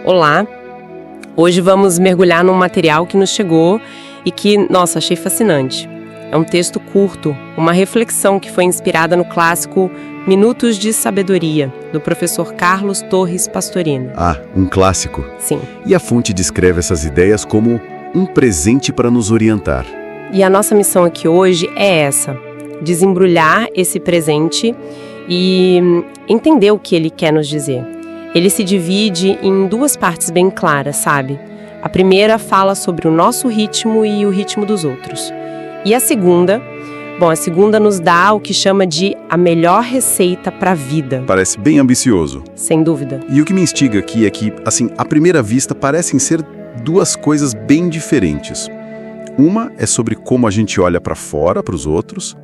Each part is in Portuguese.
Olá! Hoje vamos mergulhar num material que nos chegou e que, nossa, achei fascinante. É um texto curto, uma reflexão que foi inspirada no clássico Minutos de Sabedoria, do professor Carlos Torres Pastorino. Ah, um clássico. Sim. E a fonte descreve essas ideias como um presente para nos orientar. E a nossa missão aqui hoje é essa: desembrulhar esse presente e entender o que ele quer nos dizer. Ele se divide em duas partes bem claras, sabe? A primeira fala sobre o nosso ritmo e o ritmo dos outros. E a segunda nos dá o que chama de a melhor receita para a vida. Parece bem ambicioso. Sem dúvida. E o que me instiga aqui é que, assim, à primeira vista, parecem ser duas coisas bem diferentes. Uma é sobre como a gente olha para fora, para os outros,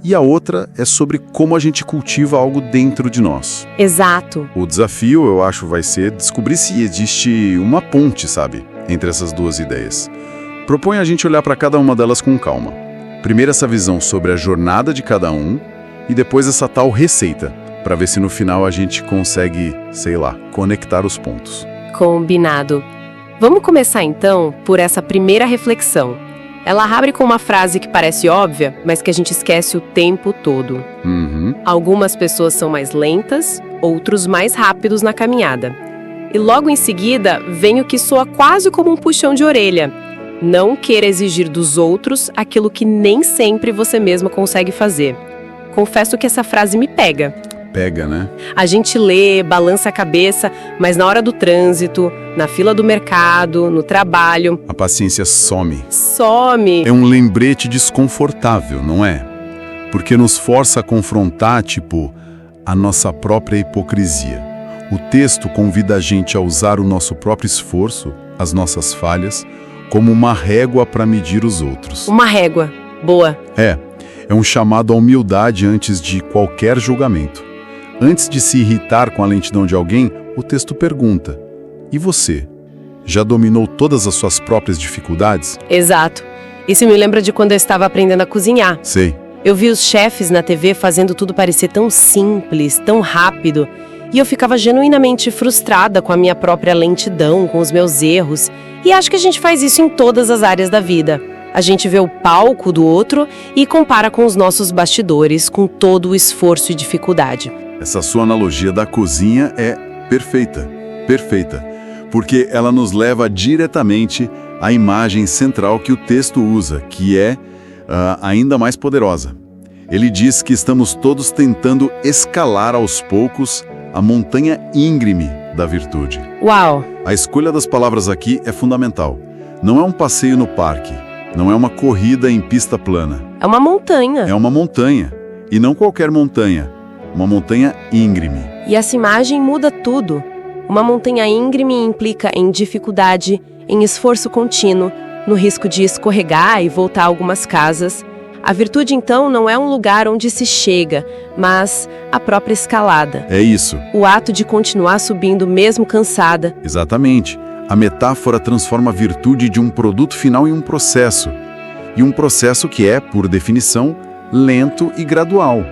e a outra é sobre como a gente cultiva algo dentro de nós. Exato. O desafio, eu acho, vai ser descobrir se existe uma ponte, sabe, entre essas duas ideias. Propõe a gente olhar para cada uma delas com calma. Primeiro essa visão sobre a jornada de cada um e depois essa tal receita, para ver se no final a gente consegue, sei lá, conectar os pontos. Combinado. Vamos começar então por essa primeira reflexão. Ela abre com uma frase que parece óbvia, mas que a gente esquece o tempo todo. Algumas pessoas são mais lentas, outros mais rápidos na caminhada. E logo em seguida vem o que soa quase como um puxão de orelha. Não queira exigir dos outros aquilo que nem sempre você mesma consegue fazer. Confesso que essa frase me pega. Pega, né? A gente lê, balança a cabeça, mas na hora do trânsito, na fila do mercado, no trabalho... A paciência some. Some! É um lembrete desconfortável, não é? Porque nos força a confrontar, a nossa própria hipocrisia. O texto convida a gente a usar o nosso próprio esforço, as nossas falhas, como uma régua para medir os outros. Uma régua. Boa. É um chamado à humildade antes de qualquer julgamento. Antes de se irritar com a lentidão de alguém, o texto pergunta: e você? Já dominou todas as suas próprias dificuldades? Exato. Isso me lembra de quando eu estava aprendendo a cozinhar. Sei. Eu vi os chefes na TV fazendo tudo parecer tão simples, tão rápido, e eu ficava genuinamente frustrada com a minha própria lentidão, com os meus erros. E acho que a gente faz isso em todas as áreas da vida. A gente vê o palco do outro e compara com os nossos bastidores, com todo o esforço e dificuldade. Essa sua analogia da cozinha é perfeita, porque ela nos leva diretamente à imagem central que o texto usa, que é ainda mais poderosa. Ele diz que estamos todos tentando escalar aos poucos a montanha íngreme da virtude. Uau! A escolha das palavras aqui é fundamental. Não é um passeio no parque, não é uma corrida em pista plana. É uma montanha. É uma montanha, e não qualquer montanha. Uma montanha íngreme. E essa imagem muda tudo. Uma montanha íngreme implica em dificuldade, em esforço contínuo, no risco de escorregar e voltar algumas casas. A virtude, então, não é um lugar onde se chega, mas a própria escalada. É isso. O ato de continuar subindo mesmo cansada. Exatamente. A metáfora transforma a virtude de um produto final em um processo. E um processo que é, por definição, lento e gradual.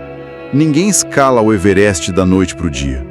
Ninguém escala o Everest da noite para o dia.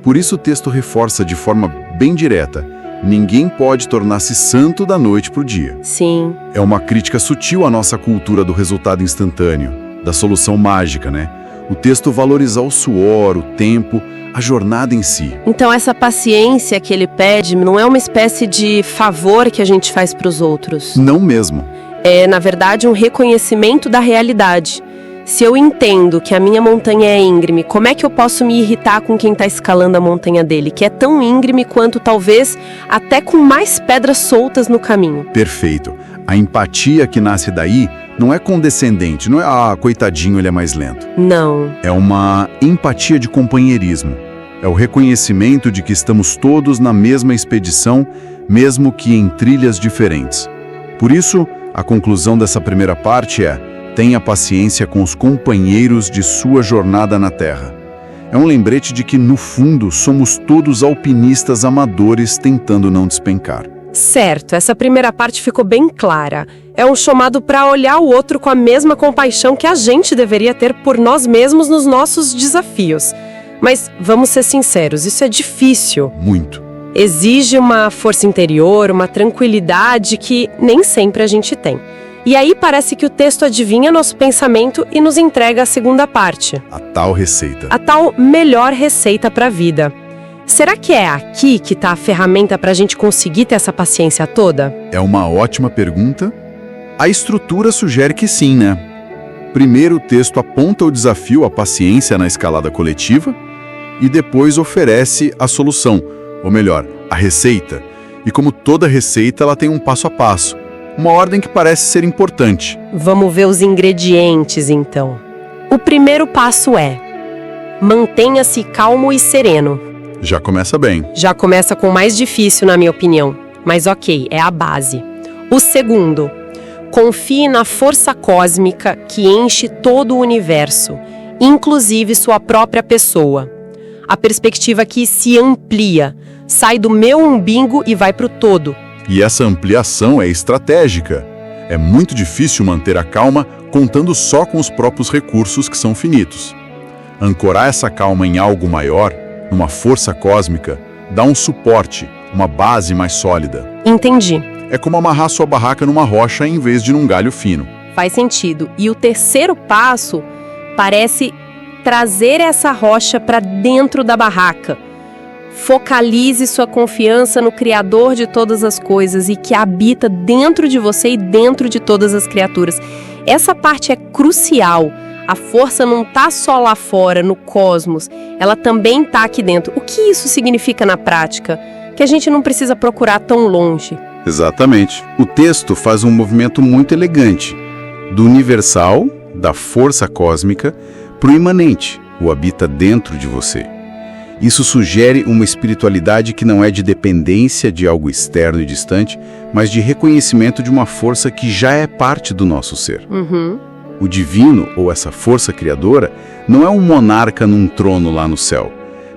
Por isso o texto reforça de forma bem direta: ninguém pode tornar-se santo da noite para o dia. Sim. É uma crítica sutil à nossa cultura do resultado instantâneo, da solução mágica, né? O texto valoriza o suor, o tempo, a jornada em si. Então essa paciência que ele pede não é uma espécie de favor que a gente faz para os outros. Não mesmo. É, na verdade, um reconhecimento da realidade. Se eu entendo que a minha montanha é íngreme, como é que eu posso me irritar com quem está escalando a montanha dele, que é tão íngreme quanto talvez até com mais pedras soltas no caminho? Perfeito. A empatia que nasce daí não é condescendente, não é coitadinho, ele é mais lento. Não. É uma empatia de companheirismo. É o reconhecimento de que estamos todos na mesma expedição, mesmo que em trilhas diferentes. Por isso, a conclusão dessa primeira parte é: tenha paciência com os companheiros de sua jornada na Terra. É um lembrete de que, no fundo, somos todos alpinistas amadores tentando não despencar. Certo, essa primeira parte ficou bem clara. É um chamado para olhar o outro com a mesma compaixão que a gente deveria ter por nós mesmos nos nossos desafios. Mas vamos ser sinceros, isso é difícil. Muito. Exige uma força interior, uma tranquilidade que nem sempre a gente tem. E aí parece que o texto adivinha nosso pensamento e nos entrega a segunda parte. A tal receita. A tal melhor receita para a vida. Será que é aqui que está a ferramenta para a gente conseguir ter essa paciência toda? É uma ótima pergunta. A estrutura sugere que sim, né? Primeiro, o texto aponta o desafio à paciência na escalada coletiva e depois oferece a solução, ou melhor, a receita. E como toda receita, ela tem um passo a passo. Uma ordem que parece ser importante. Vamos ver os ingredientes, então. O primeiro passo é: mantenha-se calmo e sereno. Já começa bem. Já começa com o mais difícil, na minha opinião. Mas ok, é a base. O segundo: confie na força cósmica que enche todo o universo, inclusive sua própria pessoa. A perspectiva aqui se amplia, sai do meu umbigo e vai para o todo. E essa ampliação é estratégica. É muito difícil manter a calma contando só com os próprios recursos que são finitos. Ancorar essa calma em algo maior, numa força cósmica, dá um suporte, uma base mais sólida. Entendi. É como amarrar sua barraca numa rocha em vez de num galho fino. Faz sentido. E o terceiro passo parece trazer essa rocha para dentro da barraca. Focalize sua confiança no Criador de todas as coisas e que habita dentro de você e dentro de todas as criaturas. Essa parte é crucial. A força não está só lá fora, no cosmos, ela também está aqui dentro. O que isso significa na prática? Que a gente não precisa procurar tão longe. Exatamente. O texto faz um movimento muito elegante, do universal, da força cósmica, para o imanente, o habita dentro de você. Isso sugere uma espiritualidade que não é de dependência de algo externo e distante, mas de reconhecimento de uma força que já é parte do nosso ser. O divino, ou essa força criadora, não é um monarca num trono lá no céu,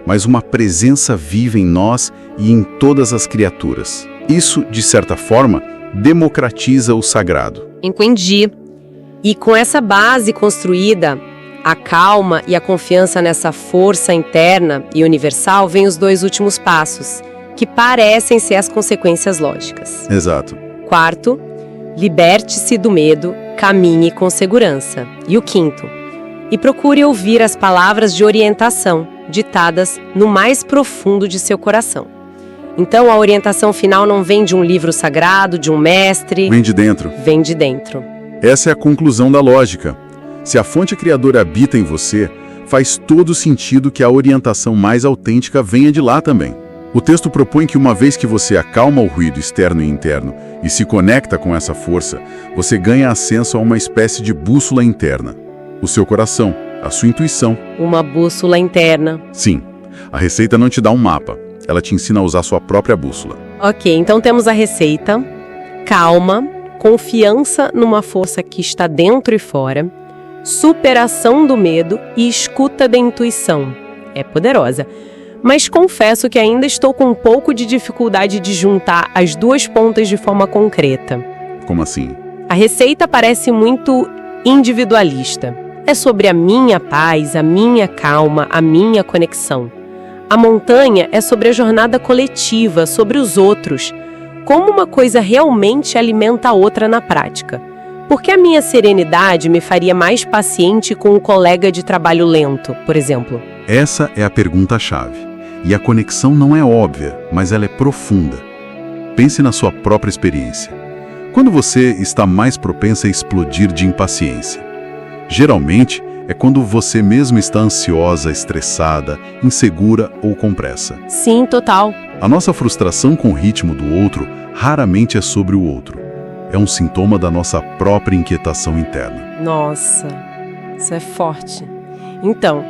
mas uma presença viva em nós e em todas as criaturas. Isso, de certa forma, democratiza o sagrado. Entendi. E com essa base construída, a calma e a confiança nessa força interna e universal, vem os dois últimos passos, que parecem ser as consequências lógicas. Exato. Quarto, liberte-se do medo, caminhe com segurança. E o quinto, e procure ouvir as palavras de orientação, ditadas no mais profundo de seu coração. Então a orientação final não vem de um livro sagrado, de um mestre. Vem de dentro. Vem de dentro. Essa é a conclusão da lógica. Se a fonte criadora habita em você, faz todo sentido que a orientação mais autêntica venha de lá também. O texto propõe que uma vez que você acalma o ruído externo e interno e se conecta com essa força, você ganha acesso a uma espécie de bússola interna. O seu coração, a sua intuição. Uma bússola interna. Sim, a receita não te dá um mapa, ela te ensina a usar sua própria bússola. Ok, então temos a receita: calma, confiança numa força que está dentro e fora, superação do medo e escuta da intuição. É poderosa. Mas confesso que ainda estou com um pouco de dificuldade de juntar as duas pontas de forma concreta. Como assim? A receita parece muito individualista. É sobre a minha paz, a minha calma, a minha conexão. A montanha é sobre a jornada coletiva, sobre os outros. Como uma coisa realmente alimenta a outra na prática. Por que a minha serenidade me faria mais paciente com um colega de trabalho lento, por exemplo? Essa é a pergunta-chave. E a conexão não é óbvia, mas ela é profunda. Pense na sua própria experiência. Quando você está mais propensa a explodir de impaciência? Geralmente, é quando você mesmo está ansiosa, estressada, insegura ou com pressa. Sim, total. A nossa frustração com o ritmo do outro raramente é sobre o outro. É um sintoma da nossa própria inquietação interna. Nossa, isso é forte. Então,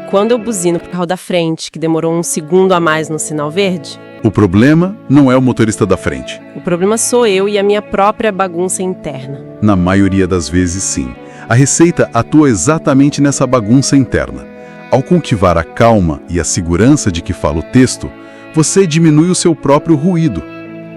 quando eu buzino pro carro da frente, que demorou um segundo a mais no sinal verde... O problema não é o motorista da frente. O problema sou eu e a minha própria bagunça interna. Na maioria das vezes, sim. A receita atua exatamente nessa bagunça interna. Ao cultivar a calma e a segurança de que fala o texto, você diminui o seu próprio ruído.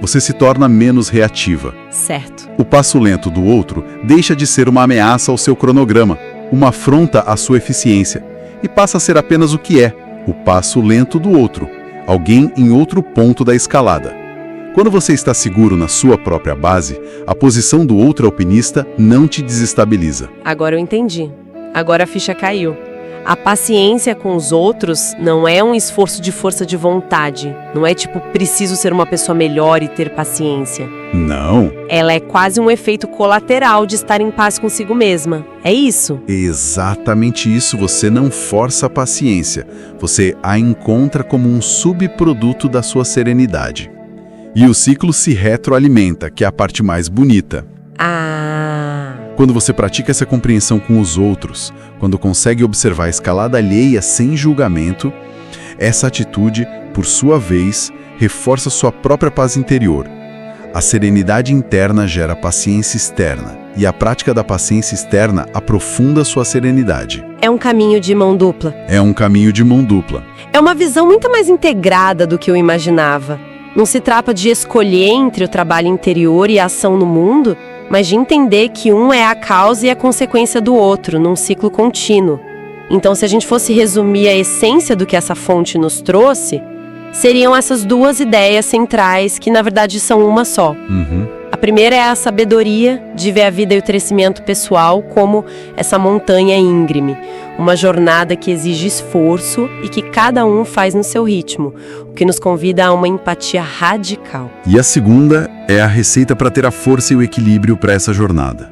Você se torna menos reativa. Certo. O passo lento do outro deixa de ser uma ameaça ao seu cronograma, uma afronta à sua eficiência, e passa a ser apenas o que é, o passo lento do outro, alguém em outro ponto da escalada. Quando você está seguro na sua própria base, a posição do outro alpinista não te desestabiliza. Agora eu entendi. Agora a ficha caiu. A paciência com os outros não é um esforço de força de vontade. Não é tipo, preciso ser uma pessoa melhor e ter paciência. Não. Ela é quase um efeito colateral de estar em paz consigo mesma. É isso? Exatamente isso. Você não força a paciência. Você a encontra como um subproduto da sua serenidade. E o ciclo se retroalimenta, que é a parte mais bonita. Quando você pratica essa compreensão com os outros, quando consegue observar a escalada alheia sem julgamento, essa atitude, por sua vez, reforça sua própria paz interior. A serenidade interna gera paciência externa, e a prática da paciência externa aprofunda sua serenidade. É um caminho de mão dupla. É um caminho de mão dupla. É uma visão muito mais integrada do que eu imaginava. Não se trata de escolher entre o trabalho interior e a ação no mundo, mas de entender que um é a causa e a consequência do outro, num ciclo contínuo. Então, se a gente fosse resumir a essência do que essa fonte nos trouxe, seriam essas duas ideias centrais que, na verdade, são uma só. A primeira é a sabedoria de ver a vida e o crescimento pessoal como essa montanha íngreme, uma jornada que exige esforço e que cada um faz no seu ritmo, o que nos convida a uma empatia radical. E a segunda é a receita para ter a força e o equilíbrio para essa jornada.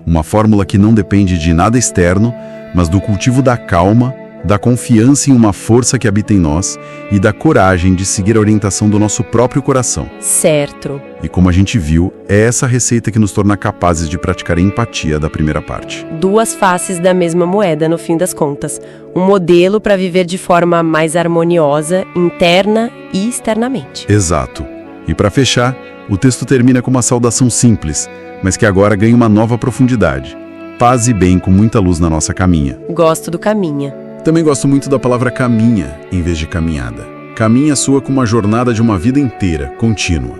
Uma fórmula que não depende de nada externo, mas do cultivo da calma, da confiança em uma força que habita em nós e da coragem de seguir a orientação do nosso próprio coração. Certo. E como a gente viu, é essa receita que nos torna capazes de praticar a empatia da primeira parte. Duas faces da mesma moeda, no fim das contas. Um modelo para viver de forma mais harmoniosa, interna e externamente. Exato. E para fechar, o texto termina com uma saudação simples, mas que agora ganha uma nova profundidade. Paz e bem com muita luz na nossa caminha. Gosto do caminha. Também gosto muito da palavra caminha, em vez de caminhada. Caminha soa como uma jornada de uma vida inteira, contínua.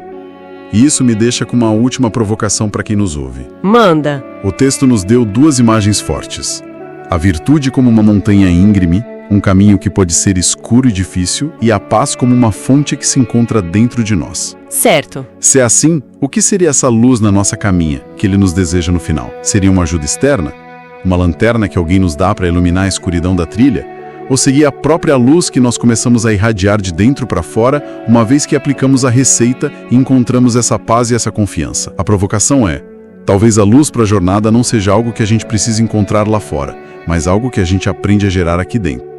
E isso me deixa com uma última provocação para quem nos ouve. Manda! O texto nos deu duas imagens fortes. A virtude como uma montanha íngreme, um caminho que pode ser escuro e difícil, e a paz como uma fonte que se encontra dentro de nós. Certo. Se é assim, o que seria essa luz na nossa caminha, que ele nos deseja no final? Seria uma ajuda externa? Uma lanterna que alguém nos dá para iluminar a escuridão da trilha? Ou seria a própria luz que nós começamos a irradiar de dentro para fora, uma vez que aplicamos a receita e encontramos essa paz e essa confiança? A provocação é: talvez a luz para a jornada não seja algo que a gente precisa encontrar lá fora, mas algo que a gente aprende a gerar aqui dentro.